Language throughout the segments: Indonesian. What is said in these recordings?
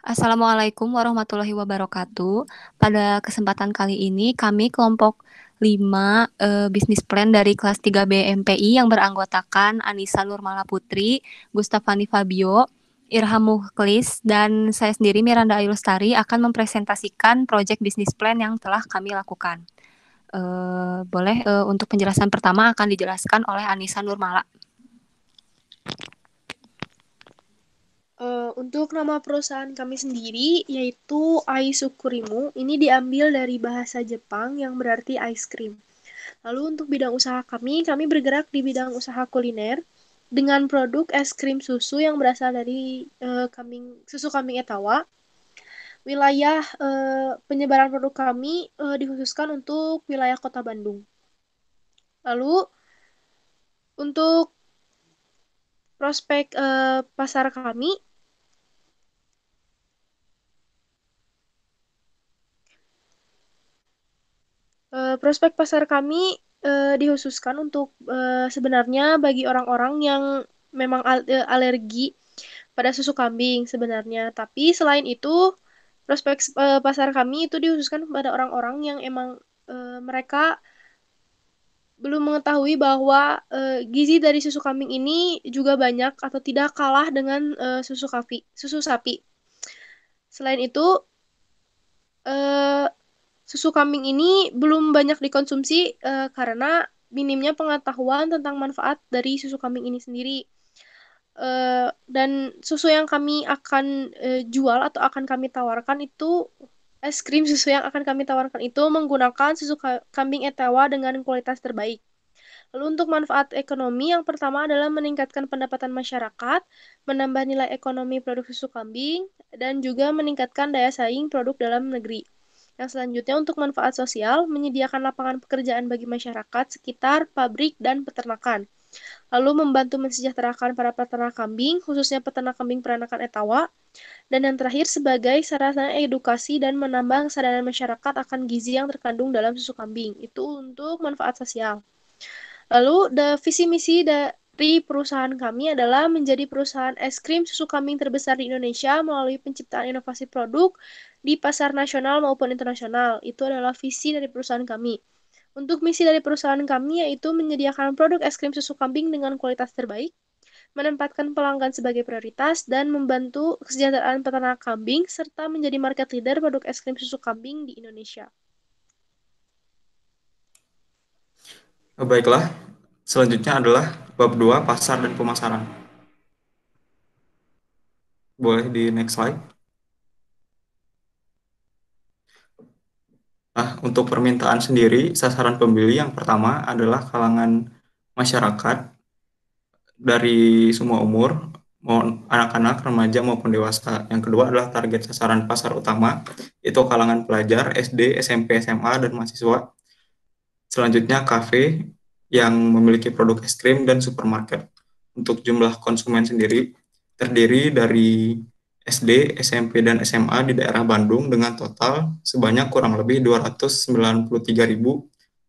Assalamualaikum warahmatullahi wabarakatuh. Pada kesempatan kali ini, kami kelompok 5 bisnis plan dari kelas 3 BMPI yang beranggotakan Anissa Nurmala Putri, Gustafani Fabio, Irham Mukhlis, dan saya sendiri Miranda Ayu Lestari akan mempresentasikan proyek bisnis plan yang telah kami lakukan. Boleh untuk penjelasan pertama akan dijelaskan oleh Anissa Nurmala. Untuk nama perusahaan kami sendiri yaitu Aisukurimu. Ini diambil dari bahasa Jepang yang berarti ice cream. Lalu untuk bidang usaha kami bergerak di bidang usaha kuliner dengan produk es krim susu yang berasal dari susu kambing Etawa. Wilayah penyebaran produk kami dikhususkan untuk wilayah Kota Bandung. Lalu untuk prospek pasar kami prospek pasar kami dikhususkan untuk sebenarnya bagi orang-orang yang memang alergi pada susu kambing sebenarnya. Tapi selain itu, prospek pasar kami itu dikhususkan kepada orang-orang yang emang mereka belum mengetahui bahwa gizi dari susu kambing ini juga banyak atau tidak kalah dengan susu sapi. Selain itu, eh, susu kambing ini belum banyak dikonsumsi karena minimnya pengetahuan tentang manfaat dari susu kambing ini sendiri. Dan susu yang kami akan jual atau akan kami tawarkan itu es krim susu yang akan kami tawarkan itu menggunakan susu kambing Etawa dengan kualitas terbaik. Lalu untuk manfaat ekonomi yang pertama adalah meningkatkan pendapatan masyarakat, menambah nilai ekonomi produk susu kambing, dan juga meningkatkan daya saing produk dalam negeri. Yang selanjutnya untuk manfaat sosial, menyediakan lapangan pekerjaan bagi masyarakat sekitar pabrik dan peternakan. Lalu membantu mensejahterakan para peternak kambing, khususnya peternak kambing peranakan Etawa. Dan yang terakhir sebagai sarana edukasi dan menambah kesadaran masyarakat akan gizi yang terkandung dalam susu kambing. Itu untuk manfaat sosial. Lalu visi misi dari perusahaan kami adalah menjadi perusahaan es krim susu kambing terbesar di Indonesia melalui penciptaan inovasi produk di pasar nasional maupun internasional. Itu adalah visi dari perusahaan kami. Untuk misi dari perusahaan kami yaitu menyediakan produk es krim susu kambing dengan kualitas terbaik, menempatkan pelanggan sebagai prioritas, dan membantu kesejahteraan peternak kambing, serta menjadi market leader produk es krim susu kambing di Indonesia. Baiklah, selanjutnya adalah bab 2 pasar dan pemasaran. Boleh di next slide. Nah, untuk permintaan sendiri, sasaran pembeli yang pertama adalah kalangan masyarakat dari semua umur, mau anak-anak, remaja maupun dewasa. Yang kedua adalah target sasaran pasar utama, yaitu kalangan pelajar SD, SMP, SMA, dan mahasiswa. Selanjutnya kafe yang memiliki produk es krim dan supermarket. Untuk jumlah konsumen sendiri terdiri dari SD, SMP, dan SMA di daerah Bandung dengan total sebanyak kurang lebih 293.000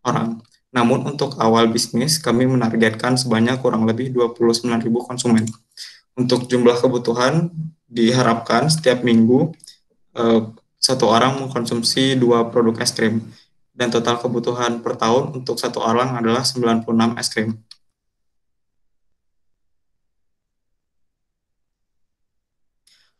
orang. Namun untuk awal bisnis kami menargetkan sebanyak kurang lebih 29.000 konsumen. Untuk jumlah kebutuhan diharapkan setiap minggu eh, satu orang mengkonsumsi 2 produk es krim dan total kebutuhan per tahun untuk satu orang adalah 96 es krim.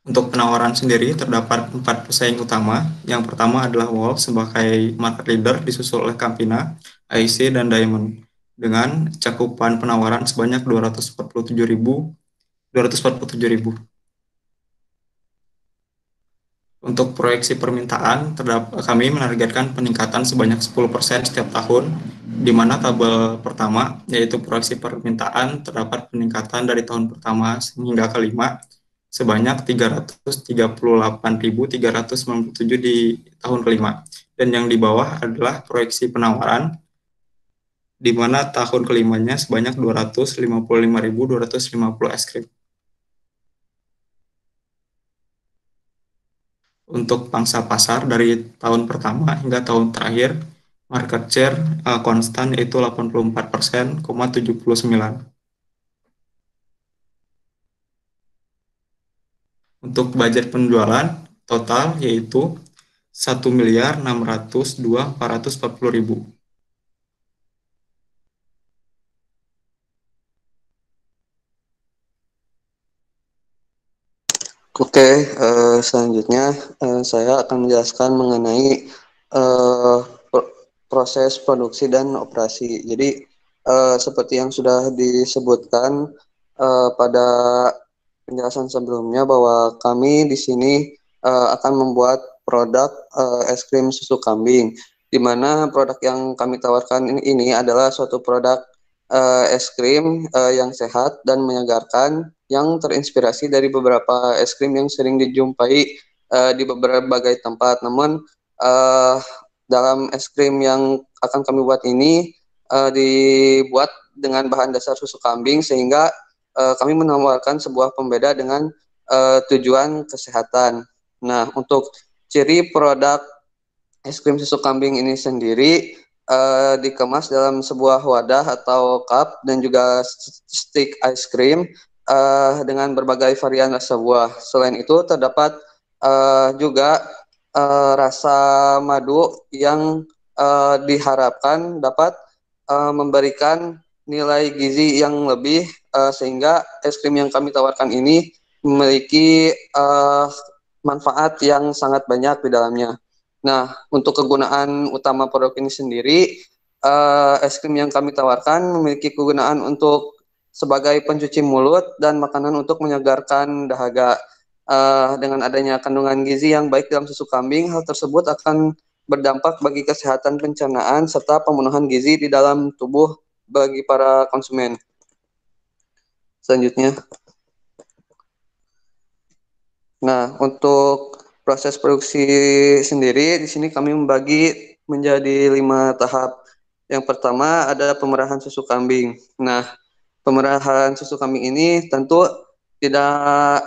Untuk penawaran sendiri terdapat 4 pesaing utama. Yang pertama adalah Wall sebagai market leader disusul oleh Campina, AIC, dan Diamond dengan cakupan penawaran sebanyak 247.000. Untuk proyeksi permintaan, kami menargetkan peningkatan sebanyak 10% setiap tahun, di mana tabel pertama, yaitu proyeksi permintaan, terdapat peningkatan dari tahun pertama hingga kelima, sebanyak 338.397 di tahun kelima. Dan yang di bawah adalah proyeksi penawaran, di mana tahun kelimanya sebanyak 255.250 es krim. Untuk pangsa pasar dari tahun pertama hingga tahun terakhir, market share konstan yaitu 84,79%. Untuk budget penjualan, total yaitu 1.602.440.000. Oke, selanjutnya saya akan menjelaskan mengenai proses produksi dan operasi. Jadi seperti yang sudah disebutkan pada penjelasan sebelumnya bahwa kami di sini akan membuat produk es krim susu kambing, di mana produk yang kami tawarkan ini adalah suatu produk es krim yang sehat dan menyegarkan yang terinspirasi dari beberapa es krim yang sering dijumpai di berbagai tempat. Namun dalam es krim yang akan kami buat ini dibuat dengan bahan dasar susu kambing sehingga kami menawarkan sebuah pembeda dengan tujuan kesehatan. Nah, untuk ciri produk es krim susu kambing ini sendiri dikemas dalam sebuah wadah atau cup dan juga stick ice cream dengan berbagai varian rasa buah. Selain itu terdapat juga rasa madu yang diharapkan dapat memberikan nilai gizi yang lebih sehingga es krim yang kami tawarkan ini memiliki manfaat yang sangat banyak di dalamnya. Nah, untuk kegunaan utama produk ini sendiri, es krim yang kami tawarkan memiliki kegunaan untuk sebagai pencuci mulut dan makanan untuk menyegarkan dahaga. Dengan adanya kandungan gizi yang baik dalam susu kambing, hal tersebut akan berdampak bagi kesehatan pencernaan serta pemenuhan gizi di dalam tubuh bagi para konsumen. Selanjutnya. Nah, untuk proses produksi sendiri, di sini kami membagi menjadi 5 tahap. Yang pertama ada pemerahan susu kambing. Nah, pemerahan susu kambing ini tentu tidak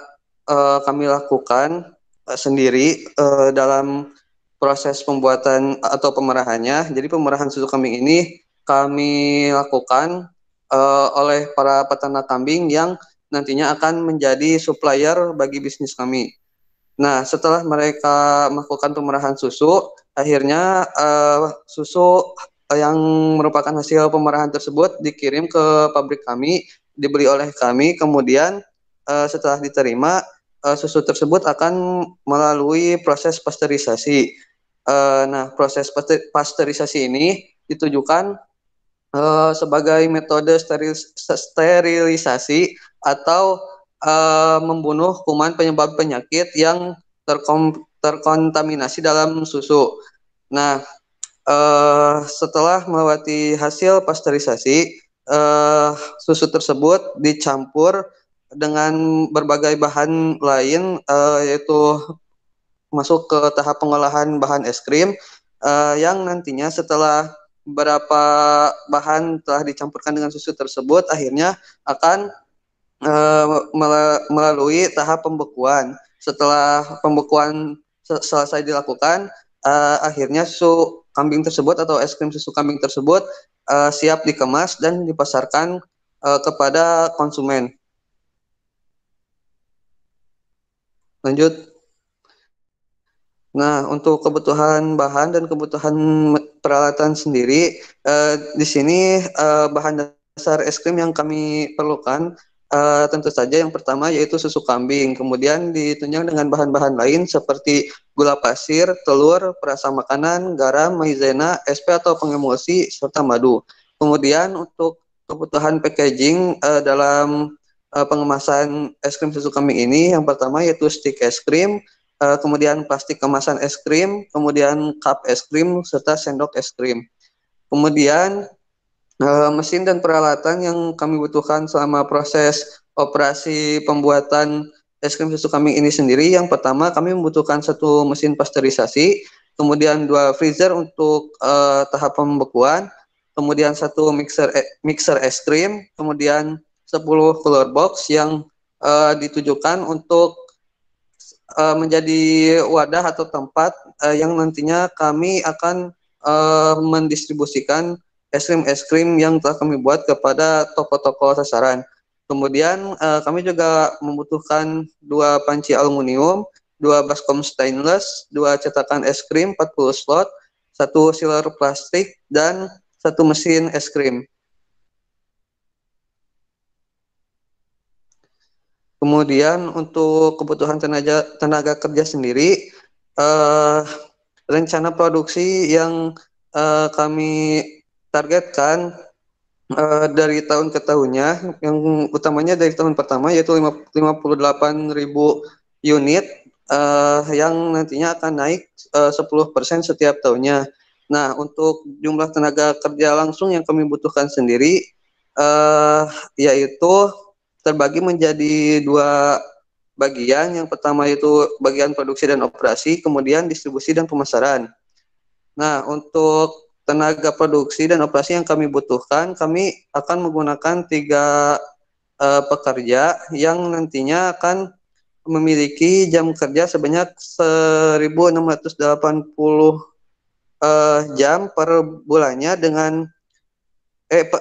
kami lakukan sendiri dalam proses pembuatan atau pemerahannya. Jadi pemerahan susu kambing ini kami lakukan oleh para peternak kambing yang nantinya akan menjadi supplier bagi bisnis kami. Nah, setelah mereka melakukan pemerahan susu, akhirnya susu yang merupakan hasil pemerahan tersebut dikirim ke pabrik kami, dibeli oleh kami, kemudian setelah diterima, susu tersebut akan melalui proses pasteurisasi. Nah, proses pasteurisasi ini ditujukan sebagai metode sterilisasi atau membunuh kuman penyebab penyakit yang terkontaminasi dalam susu. Nah, setelah melewati hasil pasteurisasi, susu tersebut dicampur dengan berbagai bahan lain, yaitu masuk ke tahap pengolahan bahan es krim, yang nantinya setelah beberapa bahan telah dicampurkan dengan susu tersebut, akhirnya akan melalui tahap pembekuan. Setelah pembekuan selesai dilakukan, akhirnya susu kambing tersebut atau es krim susu kambing tersebut siap dikemas dan dipasarkan kepada konsumen. Lanjut. Nah, untuk kebutuhan bahan dan kebutuhan peralatan sendiri, di sini bahan dasar es krim yang kami perlukan tentu saja yang pertama yaitu susu kambing, kemudian ditunjang dengan bahan-bahan lain seperti gula pasir, telur, perasa makanan, garam, maizena, SP atau pengemulsi, serta madu. Kemudian untuk kebutuhan packaging dalam pengemasan es krim susu kambing ini, yang pertama yaitu stick es krim, kemudian plastik kemasan es krim, kemudian cup es krim, serta sendok es krim. Kemudian mesin dan peralatan yang kami butuhkan selama proses operasi pembuatan es krim susu kambing ini sendiri, yang pertama kami membutuhkan satu mesin pasteurisasi, kemudian 2 freezer untuk tahap pembekuan, kemudian satu mixer es krim, kemudian 10 cooler box yang ditujukan untuk menjadi wadah atau tempat yang nantinya kami akan mendistribusikan es krim yang telah kami buat kepada toko-toko sasaran. Kemudian kami juga membutuhkan 2 panci aluminium 2 baskom stainless, 2 cetakan es krim 40 slot, 1 sealer plastik, dan 1 mesin es krim. Kemudian untuk kebutuhan tenaga kerja sendiri, rencana produksi yang kami targetkan dari tahun ke tahunnya, yang utamanya dari tahun pertama yaitu 58.000 unit yang nantinya akan naik 10% setiap tahunnya. Nah, untuk jumlah tenaga kerja langsung yang kami butuhkan sendiri yaitu terbagi menjadi 2 bagian. Yang pertama itu bagian produksi dan operasi, kemudian distribusi dan pemasaran. Nah, untuk tenaga produksi dan operasi yang kami butuhkan, kami akan menggunakan 3 pekerja yang nantinya akan memiliki jam kerja sebanyak 1.680 jam per bulannya dengan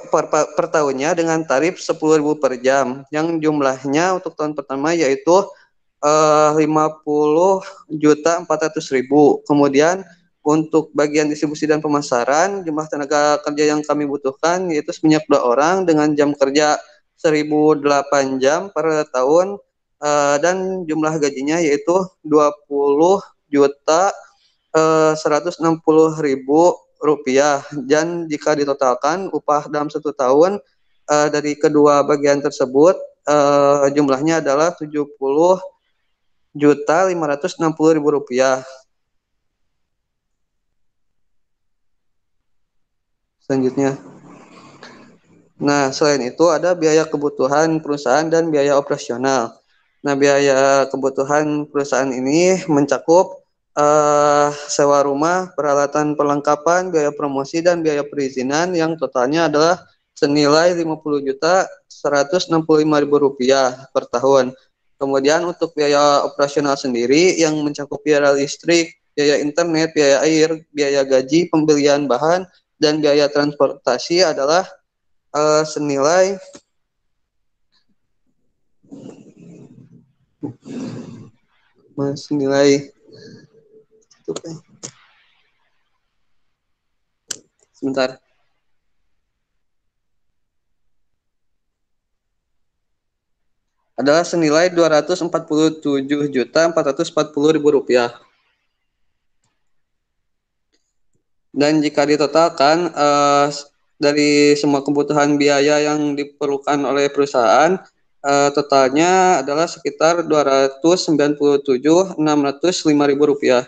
per tahunnya dengan tarif 10.000 per jam, yang jumlahnya untuk tahun pertama yaitu 50.400.000. Kemudian untuk bagian distribusi dan pemasaran, jumlah tenaga kerja yang kami butuhkan yaitu sebanyak 2 orang dengan jam kerja 1.008 jam per tahun, dan jumlah gajinya yaitu 20.160.000 rupiah. Dan jika ditotalkan upah dalam 1 tahun dari kedua bagian tersebut jumlahnya adalah 70.560.000 rupiah. Selanjutnya, nah selain itu ada biaya kebutuhan perusahaan dan biaya operasional. Nah, biaya kebutuhan perusahaan ini mencakup sewa rumah, peralatan perlengkapan, biaya promosi, dan biaya perizinan yang totalnya adalah senilai 50.165.000 rupiah per tahun. Kemudian untuk biaya operasional sendiri yang mencakup biaya listrik, biaya internet, biaya air, biaya gaji, pembelian bahan, dan biaya transportasi adalah senilai sebentar. Adalah senilai 247.440.000 rupiah. Dan jika ditotalkan dari semua kebutuhan biaya yang diperlukan oleh perusahaan, totalnya adalah sekitar 297.605.000 rupiah.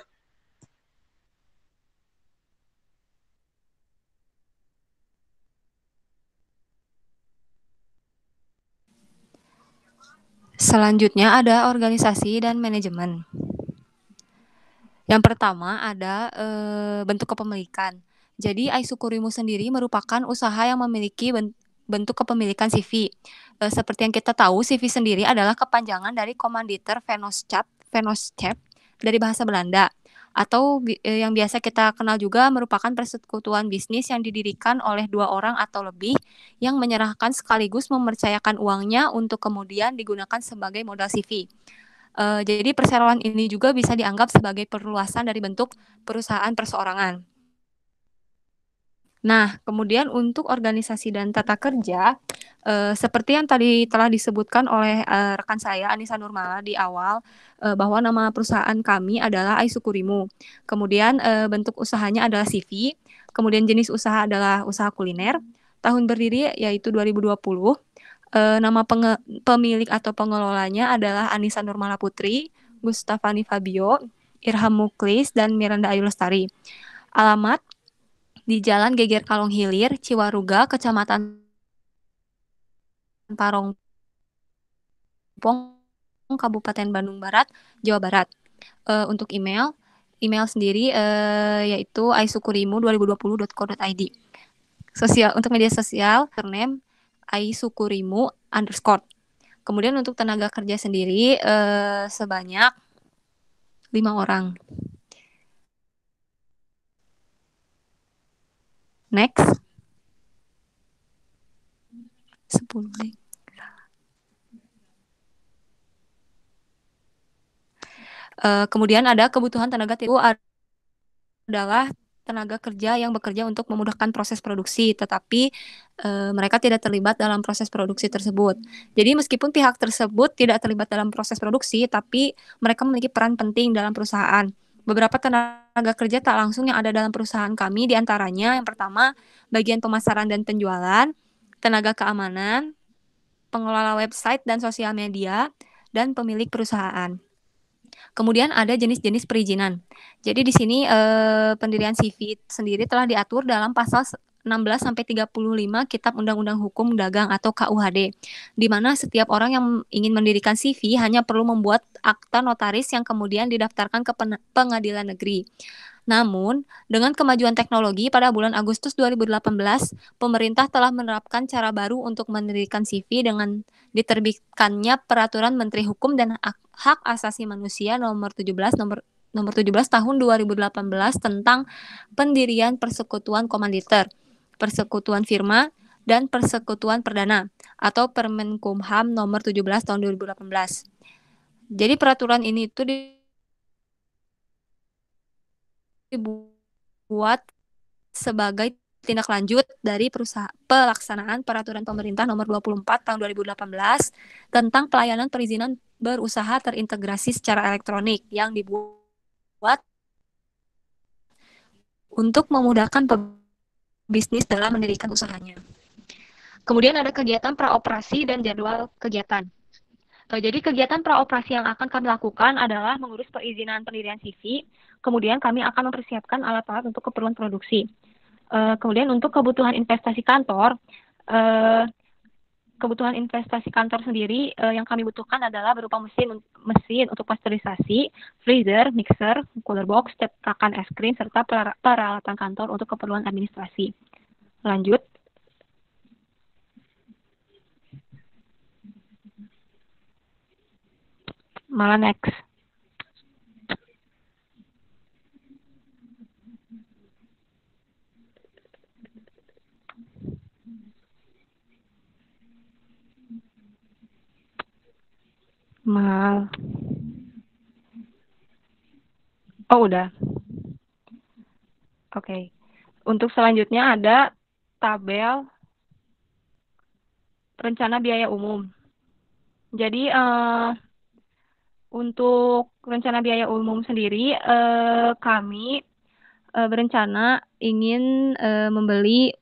Selanjutnya ada organisasi dan manajemen. Yang pertama ada bentuk kepemilikan. Jadi Aisukurimu sendiri merupakan usaha yang memiliki bentuk kepemilikan CV. Seperti yang kita tahu, CV sendiri adalah kepanjangan dari Komanditer Vennootschap dari bahasa Belanda. Atau yang biasa kita kenal juga merupakan persekutuan bisnis yang didirikan oleh 2 orang atau lebih yang menyerahkan sekaligus mempercayakan uangnya untuk kemudian digunakan sebagai modal CV. Jadi perseroan ini juga bisa dianggap sebagai perluasan dari bentuk perusahaan perseorangan. Nah, kemudian untuk organisasi dan tata kerja, seperti yang tadi telah disebutkan oleh rekan saya Anissa Nurmala di awal, bahwa nama perusahaan kami adalah Aisukurimu. Kemudian bentuk usahanya adalah CV, kemudian jenis usaha adalah usaha kuliner, tahun berdiri yaitu 2020, nama pemilik atau pengelolanya adalah Anissa Nurmala Putri, Gustafani Fabio, Irham Muklis, dan Miranda Ayu Lestari. Alamat di Jalan Geger Kalong Hilir, Ciwaruga, Kecamatan Parongpong, Kabupaten Bandung Barat, Jawa Barat. Untuk email sendiri yaitu aisukurimu2020.co.id. Untuk media sosial, username aisukurimu_. Kemudian untuk tenaga kerja sendiri sebanyak 5 orang. Next. 10. Kemudian ada kebutuhan tenaga itu adalah tenaga kerja yang bekerja untuk memudahkan proses produksi, tetapi mereka tidak terlibat dalam proses produksi tersebut. Jadi meskipun pihak tersebut tidak terlibat dalam proses produksi, tapi mereka memiliki peran penting dalam perusahaan. Beberapa tenaga kerja tak langsung yang ada dalam perusahaan kami, diantaranya yang pertama, bagian pemasaran dan penjualan, tenaga keamanan, pengelola website dan sosial media, dan pemilik perusahaan. Kemudian ada jenis-jenis perizinan. Jadi di sini pendirian CV sendiri telah diatur dalam pasal 16 sampai 35 Kitab Undang-Undang Hukum Dagang atau KUHD, di mana setiap orang yang ingin mendirikan CV hanya perlu membuat akta notaris yang kemudian didaftarkan ke pengadilan negeri. Namun, dengan kemajuan teknologi pada bulan Agustus 2018, pemerintah telah menerapkan cara baru untuk mendirikan CV dengan diterbitkannya Peraturan Menteri Hukum dan Hak Asasi Manusia nomor 17 tahun 2018 tentang pendirian persekutuan komanditer, persekutuan firma, dan persekutuan perdana atau Permenkumham nomor 17 tahun 2018. Jadi peraturan ini itu dibuat sebagai tindak lanjut dari pelaksanaan peraturan pemerintah nomor 24 tahun 2018 tentang pelayanan perizinan berusaha terintegrasi secara elektronik yang dibuat untuk memudahkan pebisnis dalam mendirikan usahanya. Kemudian ada kegiatan praoperasi dan jadwal kegiatan. Jadi kegiatan praoperasi yang akan kami lakukan adalah mengurus perizinan pendirian CV, kemudian kami akan mempersiapkan alat-alat untuk keperluan produksi. Kemudian untuk kebutuhan investasi kantor sendiri yang kami butuhkan adalah berupa mesin untuk pasteurisasi, freezer, mixer, cooler box, cetakan es krim, serta peralatan kantor untuk keperluan administrasi. Lanjut. Malah next. Mal. Oh, udah. Oke. Untuk selanjutnya ada tabel rencana biaya umum. Jadi untuk rencana biaya umum sendiri, kami berencana ingin membeli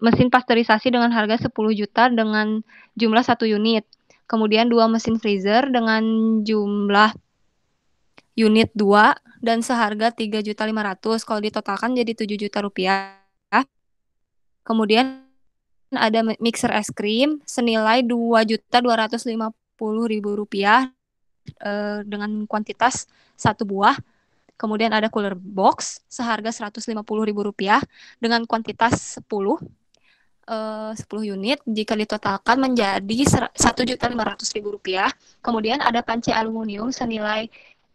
mesin pasteurisasi dengan harga 10 juta dengan jumlah 1 unit. Kemudian 2 mesin freezer dengan jumlah unit 2 dan seharga 3.500.000. Kalau ditotalkan jadi 7 juta rupiah. Kemudian ada mixer es krim senilai 2.250.000 rupiah dengan kuantitas 1 buah. Kemudian ada cooler box seharga 150.000 rupiah dengan kuantitas 10 unit. Jika ditotalkan menjadi 1.500.000 rupiah. Kemudian ada panci aluminium senilai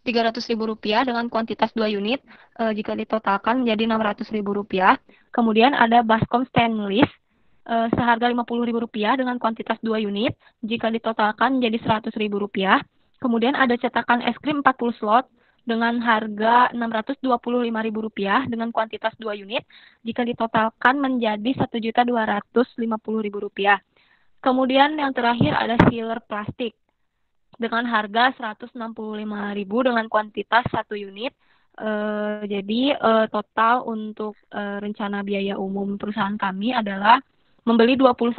300.000 rupiah dengan kuantitas 2 unit. Jika ditotalkan menjadi 600.000 rupiah. Kemudian ada baskom stainless seharga 50.000 rupiah dengan kuantitas 2 unit. Jika ditotalkan menjadi 100.000 rupiah. Kemudian ada cetakan es krim 40 slot dengan harga 625.000 rupiah dengan kuantitas 2 unit. Jika ditotalkan menjadi 1.250.000 rupiah. Kemudian yang terakhir ada sealer plastik dengan harga 165.000 dengan kuantitas 1 unit. Jadi total untuk rencana biaya umum perusahaan kami adalah membeli 21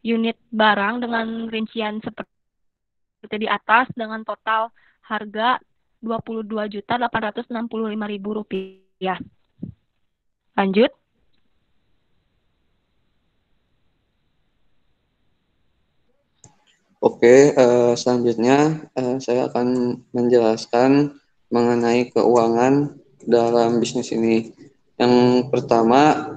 unit barang dengan rincian seperti di atas dengan total harga 22.865.000 rupiah. Lanjut. Oke, selanjutnya saya akan menjelaskan mengenai keuangan dalam bisnis ini. Yang pertama,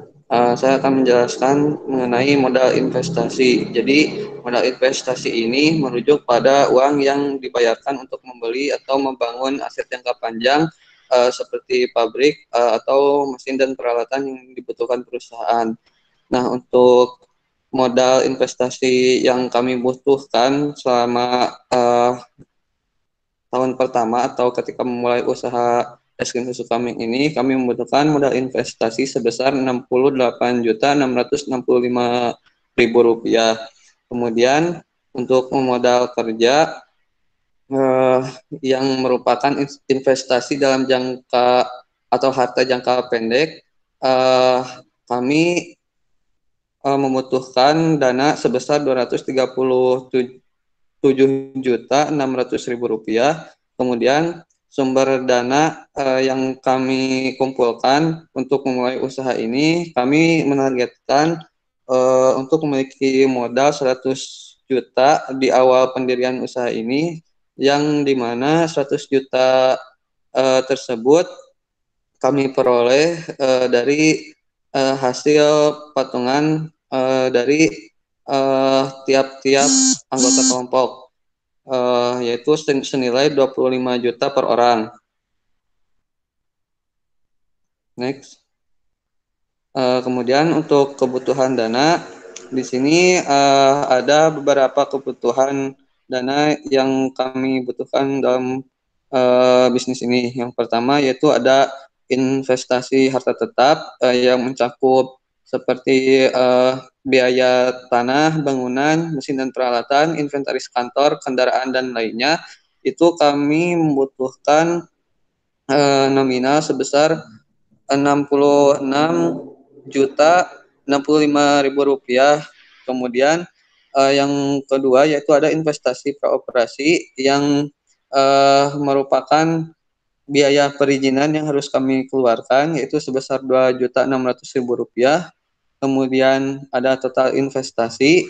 saya akan menjelaskan mengenai modal investasi. Jadi, modal investasi ini merujuk pada uang yang dibayarkan untuk membeli atau membangun aset jangka panjang seperti pabrik atau mesin dan peralatan yang dibutuhkan perusahaan. Nah, untuk modal investasi yang kami butuhkan selama tahun pertama atau ketika memulai usaha es krim susu kambing ini, kami membutuhkan modal investasi sebesar Rp68.665.000. Kemudian untuk modal kerja eh, yang merupakan investasi dalam jangka atau harta jangka pendek, kami membutuhkan dana sebesar Rp237.600.000. Kemudian sumber dana yang kami kumpulkan untuk memulai usaha ini, kami menargetkan untuk memiliki modal 100 juta di awal pendirian usaha ini, yang dimana 100 juta tersebut kami peroleh dari hasil patungan dari tiap-tiap anggota kelompok, yaitu senilai 25 juta per orang. Next. Kemudian untuk kebutuhan dana, di sini ada beberapa kebutuhan dana yang kami butuhkan dalam bisnis ini. Yang pertama yaitu ada investasi harta tetap yang mencakup seperti biaya tanah, bangunan, mesin dan peralatan, inventaris kantor, kendaraan dan lainnya. Itu kami membutuhkan nominal sebesar 66.065.000 rupiah. Kemudian yang kedua yaitu ada investasi praoperasi yang merupakan biaya perizinan yang harus kami keluarkan, yaitu sebesar Rp2.600.000. Kemudian ada total investasi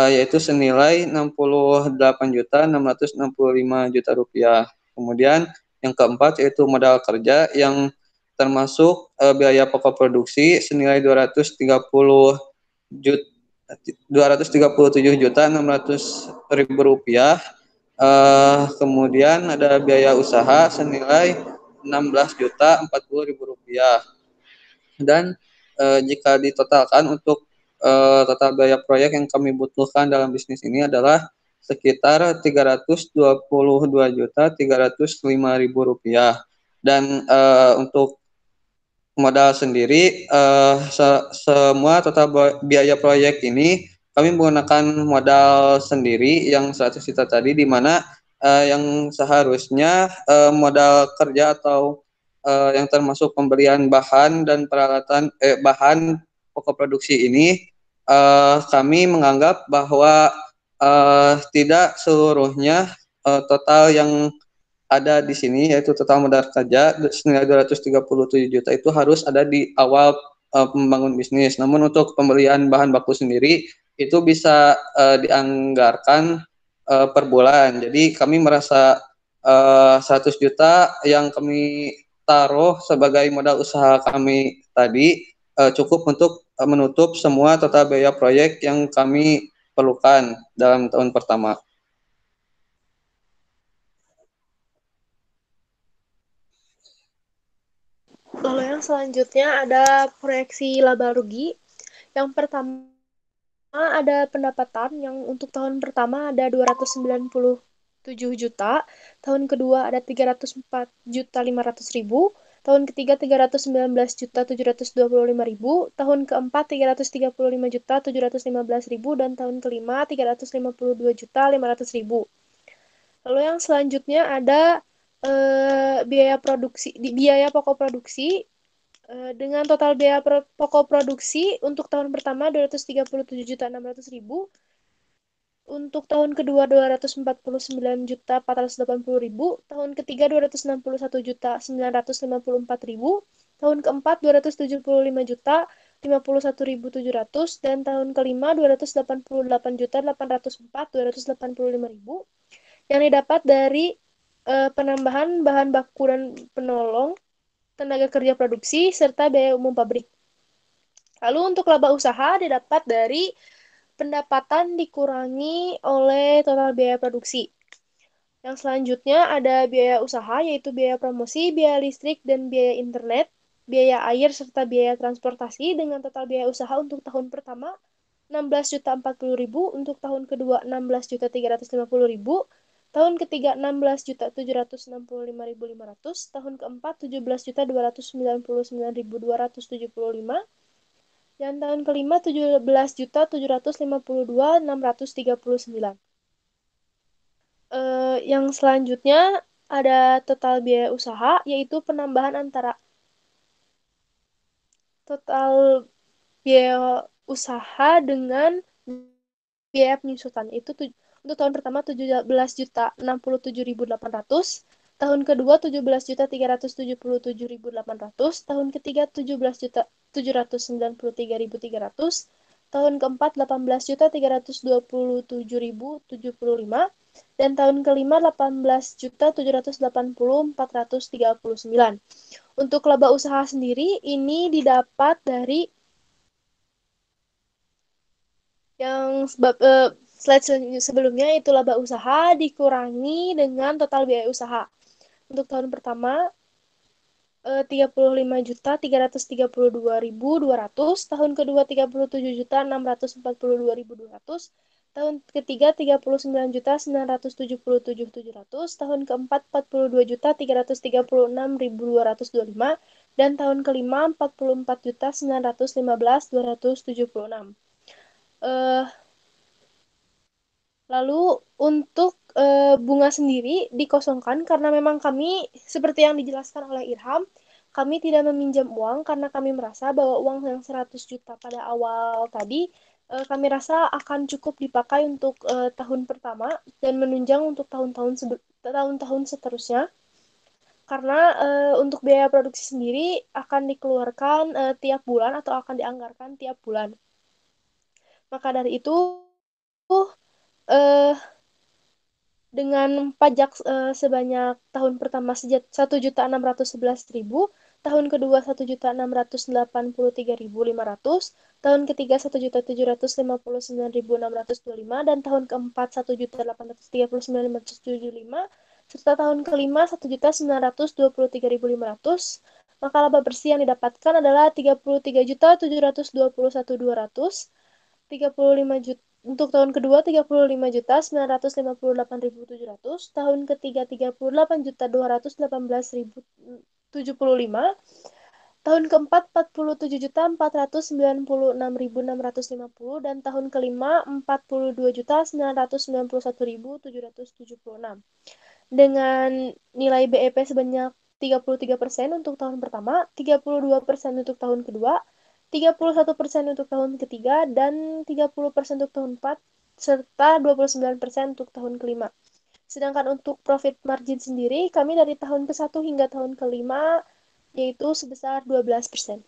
yaitu senilai Rp68.665.000. Kemudian yang keempat yaitu modal kerja yang termasuk biaya pokok produksi senilai Rp237.600.000. Kemudian ada biaya usaha senilai Rp16.040.000. Dan jika ditotalkan untuk total biaya proyek yang kami butuhkan dalam bisnis ini adalah sekitar Rp322.305.000. Dan untuk modal sendiri, semua total biaya proyek ini kami menggunakan modal sendiri yang 100 juta tadi, di mana yang seharusnya modal kerja atau yang termasuk pembelian bahan dan peralatan bahan pokok produksi ini, kami menganggap bahwa tidak seluruhnya total yang ada di sini, yaitu total modal kerja senilai 237 juta itu harus ada di awal membangun bisnis. Namun untuk pembelian bahan baku sendiri itu bisa dianggarkan per bulan. Jadi kami merasa 100 juta yang kami taruh sebagai modal usaha kami tadi cukup untuk menutup semua total biaya proyek yang kami perlukan dalam tahun pertama. Lalu yang selanjutnya ada proyeksi laba rugi. Yang pertama ada pendapatan yang untuk tahun pertama ada 297 juta, tahun kedua ada 304.500.000, tahun ketiga 319.725.000, tahun keempat 335.715.000, dan tahun kelima 352.500.000. Lalu yang selanjutnya ada biaya pokok produksi dengan total biaya pokok produksi untuk tahun pertama 237.600.000, untuk tahun kedua 249.480.000, tahun ketiga 261.954.000, tahun keempat 275.051.700, dan tahun kelima 288.804.285.000 yang didapat dari penambahan bahan baku dan penolong, tenaga kerja produksi, serta biaya umum pabrik. Lalu untuk laba usaha didapat dari pendapatan dikurangi oleh total biaya produksi. Yang selanjutnya ada biaya usaha, yaitu biaya promosi, biaya listrik, dan biaya internet, biaya air, serta biaya transportasi, dengan total biaya usaha untuk tahun pertama 16.040.000, untuk tahun kedua 16.350.000, tahun ketiga 16.765.500, tahun keempat 17.299.275, dan tahun kelima 17.752.639. Yang selanjutnya ada total biaya usaha, yaitu penambahan antara total biaya usaha dengan biaya penyusutan. Itu untuk tahun pertama 17.067.800, tahun kedua 17.377.800, tahun ketiga 17.793.300, tahun keempat 18.327.075, dan tahun kelima 18.780.439. Untuk laba usaha sendiri ini didapat dari yang slide sebelumnya, itu laba usaha dikurangi dengan total biaya usaha. Untuk tahun pertama 35.332.200, tahun kedua 37.642.200, tahun ketiga 39.977.700, tahun keempat 42.336.225, dan tahun kelima 44.915.276. Lalu untuk bunga sendiri dikosongkan karena memang kami, seperti yang dijelaskan oleh Irham, kami tidak meminjam uang karena kami merasa bahwa uang yang 100 juta pada awal tadi kami rasa akan cukup dipakai untuk tahun pertama dan menunjang untuk tahun-tahun seterusnya. Karena untuk biaya produksi sendiri akan dikeluarkan tiap bulan atau akan dianggarkan tiap bulan. Maka dari itu dengan pajak sebanyak tahun pertama 1.611.000, tahun kedua 1.683.500, tahun ketiga 1.759.625, dan tahun keempat 1.839.575, serta tahun kelima 1.923.500, maka laba bersih yang didapatkan adalah 33.721.200, 35 juta untuk tahun kedua 35.958.700, tahun ketiga 38.218.075, tahun keempat 47.496.650, dan tahun kelima 42.991.776. Dengan nilai BEP sebanyak 33% untuk tahun pertama, 32% untuk tahun kedua, 31% untuk tahun ketiga, dan 30% untuk tahun 4, serta 29% untuk tahun kelima. Sedangkan untuk profit margin sendiri, kami dari tahun ke-1 hingga tahun kelima, yaitu sebesar 12%.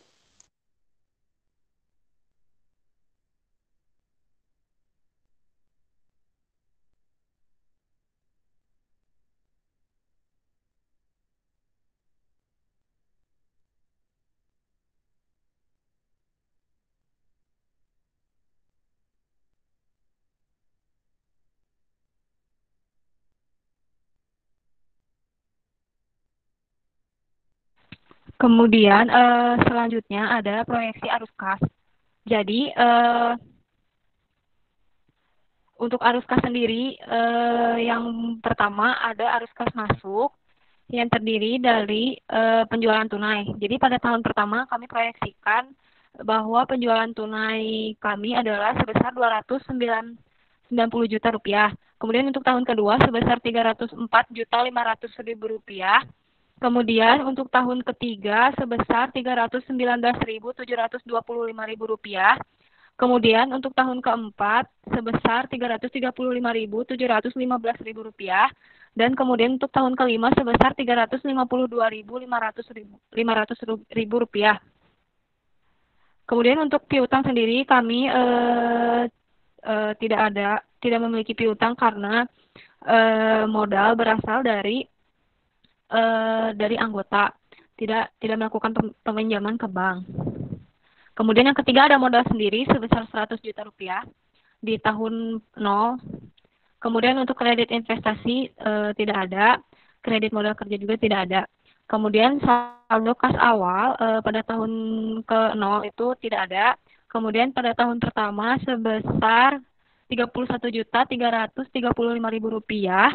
Kemudian selanjutnya ada proyeksi arus kas. Jadi untuk arus kas sendiri yang pertama ada arus kas masuk yang terdiri dari penjualan tunai. Jadi pada tahun pertama kami proyeksikan bahwa penjualan tunai kami adalah sebesar 290 juta rupiah. Kemudian untuk tahun kedua sebesar 304.500.000 rupiah. Kemudian untuk tahun ketiga sebesar 319.725.000 rupiah. Kemudian untuk tahun keempat sebesar 335.715.000 rupiah. Dan kemudian untuk tahun kelima sebesar 352.500.000 rupiah. Kemudian untuk piutang sendiri kami tidak memiliki piutang karena modal berasal dari anggota, tidak melakukan peminjaman ke bank. Kemudian yang ketiga ada modal sendiri sebesar 100 juta rupiah di tahun 0. Kemudian untuk kredit investasi tidak ada, kredit modal kerja juga tidak ada. Kemudian saldo kas awal pada tahun ke-0 itu tidak ada. Kemudian pada tahun pertama sebesar 31.335.000 rupiah.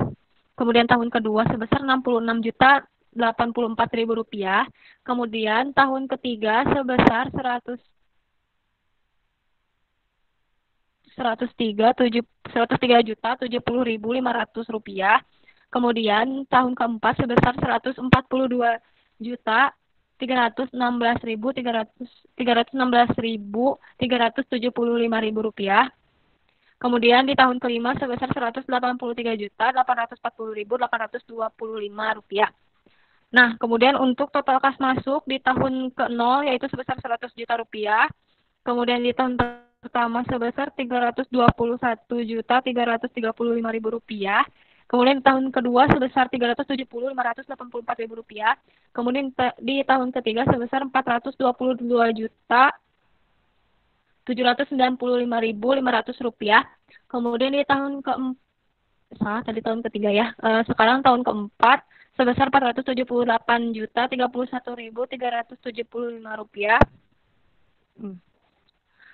Kemudian tahun kedua sebesar Rp66.084.000. Kemudian tahun ketiga sebesar Rp103.070.500. Kemudian tahun keempat sebesar Rp142.316.375.000. Kemudian di tahun kelima sebesar Rp183.840.825. Nah, kemudian untuk total kas masuk di tahun ke-0 yaitu sebesar Rp100 juta. Kemudian di tahun pertama sebesar Rp321.335.000. Kemudian di tahun kedua sebesar Rp370.584.000. Kemudian di tahun ketiga sebesar Rp422.795.500. Kemudian di tahun ketiga ya. Sekarang tahun keempat sebesar Rp478.031.375.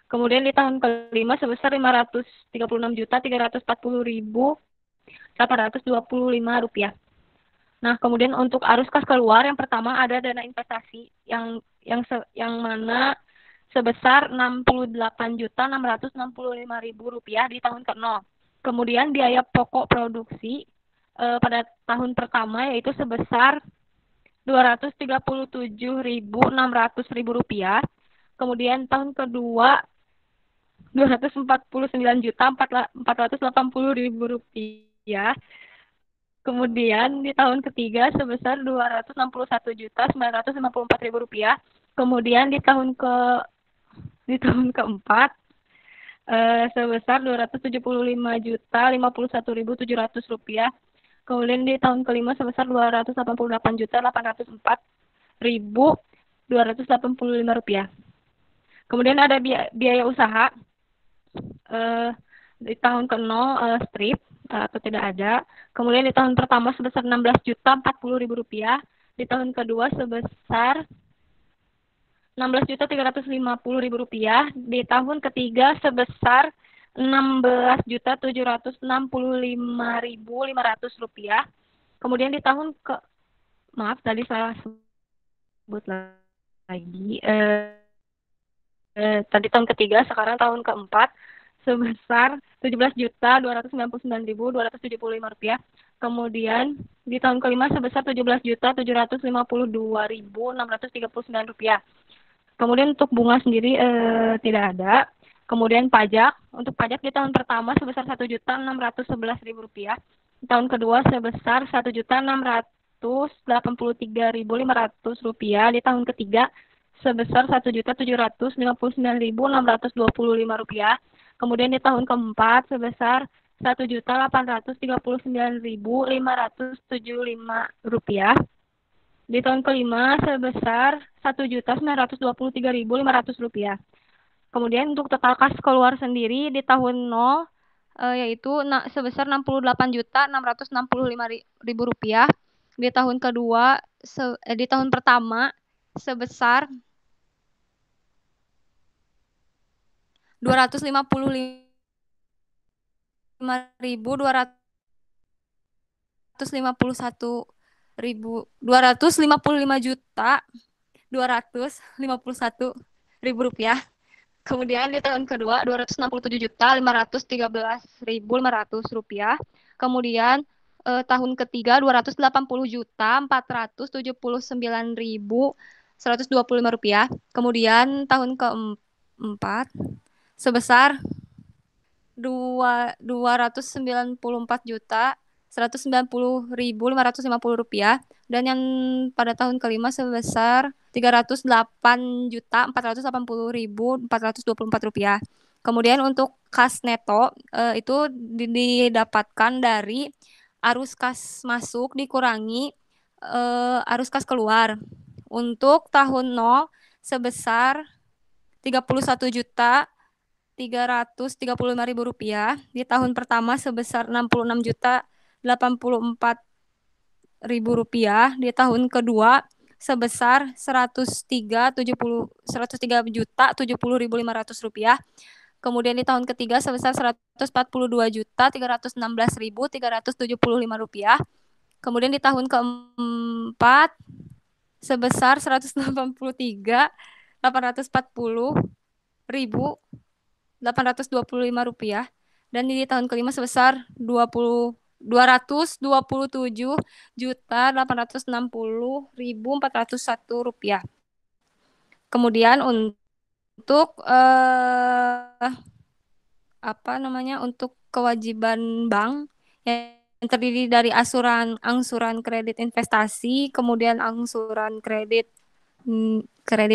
Kemudian di tahun kelima sebesar Rp536.340.825. Nah, kemudian untuk arus kas keluar yang pertama ada dana investasi yang mana sebesar Rp68.665.000 di tahun ke-0. Kemudian biaya pokok produksi pada tahun pertama yaitu sebesar Rp237.600.000. Kemudian tahun kedua Rp249.480.000. Kemudian di tahun ketiga sebesar Rp261.954.000. Kemudian di tahun keempat sebesar Rp275.051.700. Kemudian di tahun kelima sebesar Rp288.804.285. Kemudian ada biaya usaha di tahun ke-0 strip atau tidak ada. Kemudian di tahun pertama sebesar Rp16.040.000. Di tahun kedua sebesar Rp16.350.000. Di tahun ketiga sebesar Rp16.765.500. Kemudian di tahun tadi salah sebut lagi. Tadi tahun ketiga, sekarang tahun keempat sebesar Rp17.299.275. Kemudian di tahun kelima sebesar Rp17.752.639. Kemudian untuk bunga sendiri tidak ada. Kemudian pajak, untuk pajak di tahun pertama sebesar Rp1.611.000. Di tahun kedua sebesar Rp1.683.500. Di tahun ketiga sebesar Rp1.759.625. Kemudian di tahun keempat sebesar Rp1.839.575. Di tahun kelima sebesar Rp1.923.500. Kemudian untuk total kas keluar sendiri di tahun 0 yaitu sebesar Rp68.665.000. Di tahun kedua di tahun pertama sebesar Rp255.255.255.251.251.000. Kemudian di tahun kedua Rp267.513.500. Kemudian tahun ketiga Rp280.049.125. Kemudian tahun keempat sebesar Rp294.190.550. Dan yang pada tahun kelima sebesar Rp308.480.424. Kemudian untuk kas neto itu didapatkan dari arus kas masuk dikurangi arus kas keluar. Untuk tahun 0 sebesar Rp31.335.000. Di tahun pertama sebesar Rp66.084.000. Di tahun kedua sebesar Rp103.070.500. Kemudian di tahun ketiga sebesar Rp142.316.375. Kemudian di tahun keempat sebesar Rp183.840.825. Dan di tahun kelima sebesar Rp227.860.401. Kemudian untuk untuk kewajiban bank yang terdiri dari angsuran kredit investasi, kemudian angsuran kredit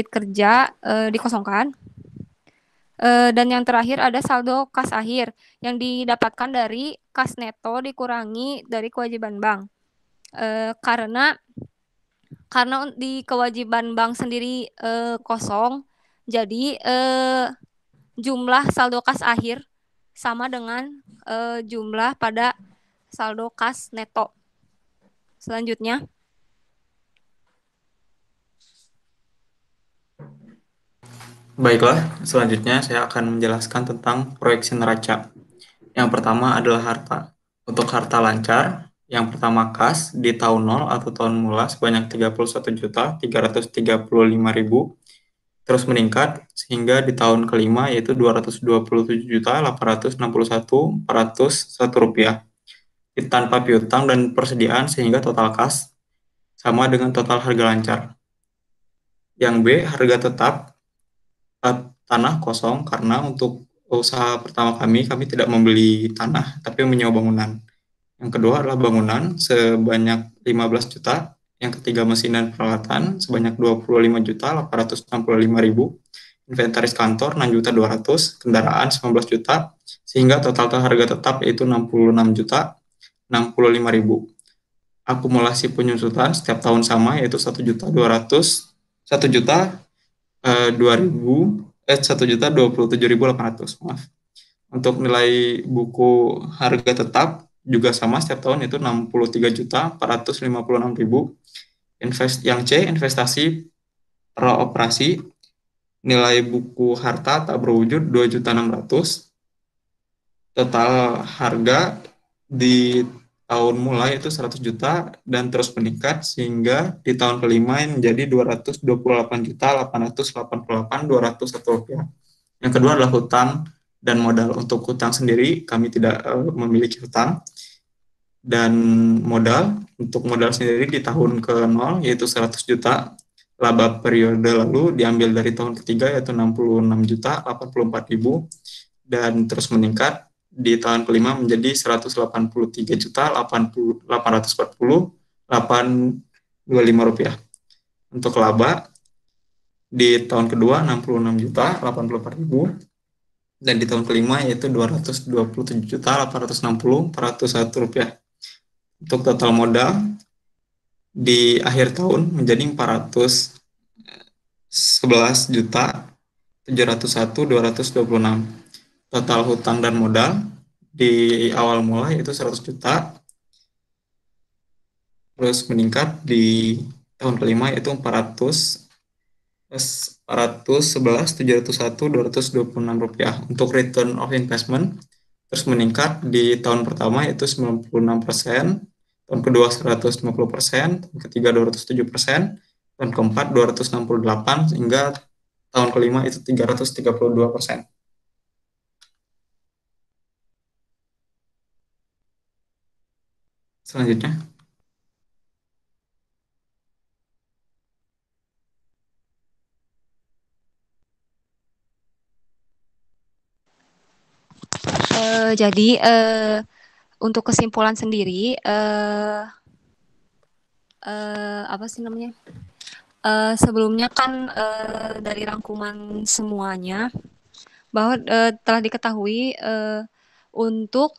kerja dikosongkan. Dan yang terakhir ada saldo kas akhir yang didapatkan dari kas neto dikurangi dari kewajiban bank. Karena di kewajiban bank sendiri kosong, jadi jumlah saldo kas akhir sama dengan jumlah pada saldo kas neto. Selanjutnya. Baiklah, selanjutnya saya akan menjelaskan tentang proyeksi neraca. Yang pertama adalah harta. Untuk harta lancar, yang pertama kas di tahun 0 atau tahun mula sebanyak 31.335.000, terus meningkat sehingga di tahun kelima yaitu 227.861.401 rupiah tanpa piutang dan persediaan sehingga total kas sama dengan total harga lancar. Yang B, harga tetap tanah kosong karena untuk usaha pertama kami tidak membeli tanah tapi menyewa bangunan. Yang kedua adalah bangunan sebanyak 15 juta, yang ketiga mesin dan peralatan sebanyak 25.865.000, inventaris kantor 6.200.000, kendaraan 19 juta, sehingga total harga tetap yaitu 66.065.000. Akumulasi penyusutan setiap tahun sama yaitu 1.27.800. Maaf. Untuk nilai buku harga tetap juga sama setiap tahun yaitu 63.456.000. Yang C, investasi praoperasi nilai buku harta tak berwujud 2.600.000. Total harga di tahun mulai itu 100 juta dan terus meningkat sehingga di tahun kelima menjadi 228.888.201 rupiah. Yang kedua adalah hutang dan modal. Untuk hutang sendiri kami tidak memiliki hutang. Dan modal, untuk modal sendiri di tahun ke-0 yaitu 100 juta. Laba periode lalu diambil dari tahun ketiga yaitu 66.084.000 dan terus meningkat di tahun kelima menjadi 183.840.825 rupiah. Untuk laba di tahun kedua 66.084.000 dan di tahun kelima yaitu 227.860.401 rupiah. Untuk total modal di akhir tahun menjadi 411.701.226. Total hutang dan modal di awal mula yaitu 100 juta, terus meningkat di tahun kelima yaitu 411.701.226 rupiah. Untuk return of investment terus meningkat di tahun pertama yaitu 96%, tahun kedua 150%, tahun ketiga 207%, tahun keempat 268%, hingga tahun kelima itu 332%. Selanjutnya. Jadi untuk kesimpulan sendiri apa sih namanya? Sebelumnya kan dari rangkuman semuanya bahwa telah diketahui untuk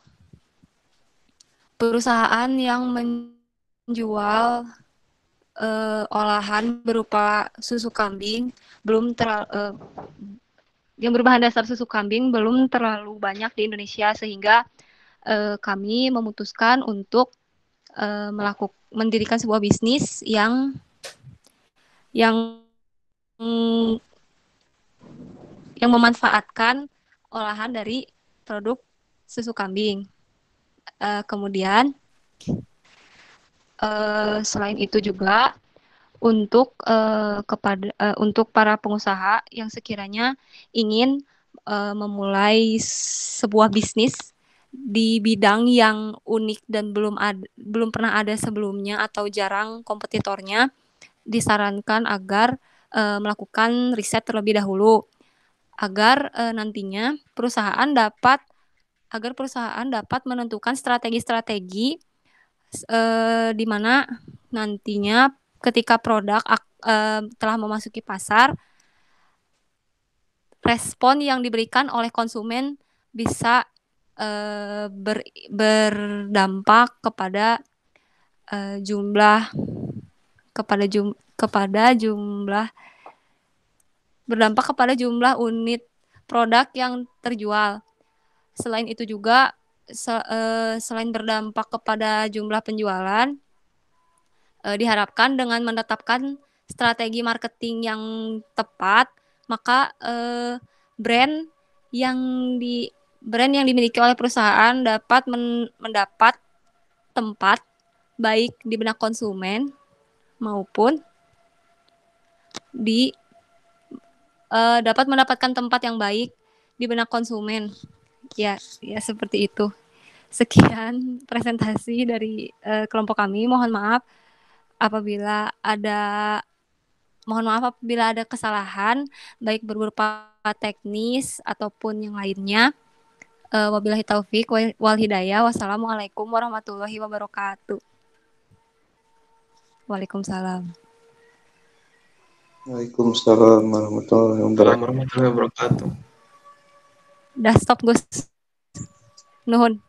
perusahaan yang menjual olahan berupa susu kambing yang berbahan dasar susu kambing belum terlalu banyak di Indonesia sehingga kami memutuskan untuk mendirikan sebuah bisnis yang memanfaatkan olahan dari produk susu kambing. Kemudian selain itu juga untuk para pengusaha yang sekiranya ingin memulai sebuah bisnis di bidang yang unik dan belum pernah ada sebelumnya atau jarang kompetitornya, disarankan agar melakukan riset terlebih dahulu agar nantinya perusahaan dapat menentukan strategi-strategi di mana nantinya ketika produk telah memasuki pasar, respon yang diberikan oleh konsumen bisa berdampak kepada jumlah unit produk yang terjual. Selain itu juga selain berdampak kepada jumlah penjualan, diharapkan dengan menetapkan strategi marketing yang tepat, maka brand yang dimiliki oleh perusahaan dapat mendapat tempat baik di benak konsumen maupun dapat mendapatkan tempat yang baik di benak konsumen. Ya seperti itu. Sekian presentasi dari kelompok kami. Mohon maaf apabila ada kesalahan baik berupa teknis ataupun yang lainnya. Wabillahi taufik wal hidayah. Wassalamualaikum warahmatullahi wabarakatuh. Waalaikumsalam. Waalaikumsalam warahmatullahi wabarakatuh. Warahmatullahi wabarakatuh. Udah stop, Gus. Nuhun.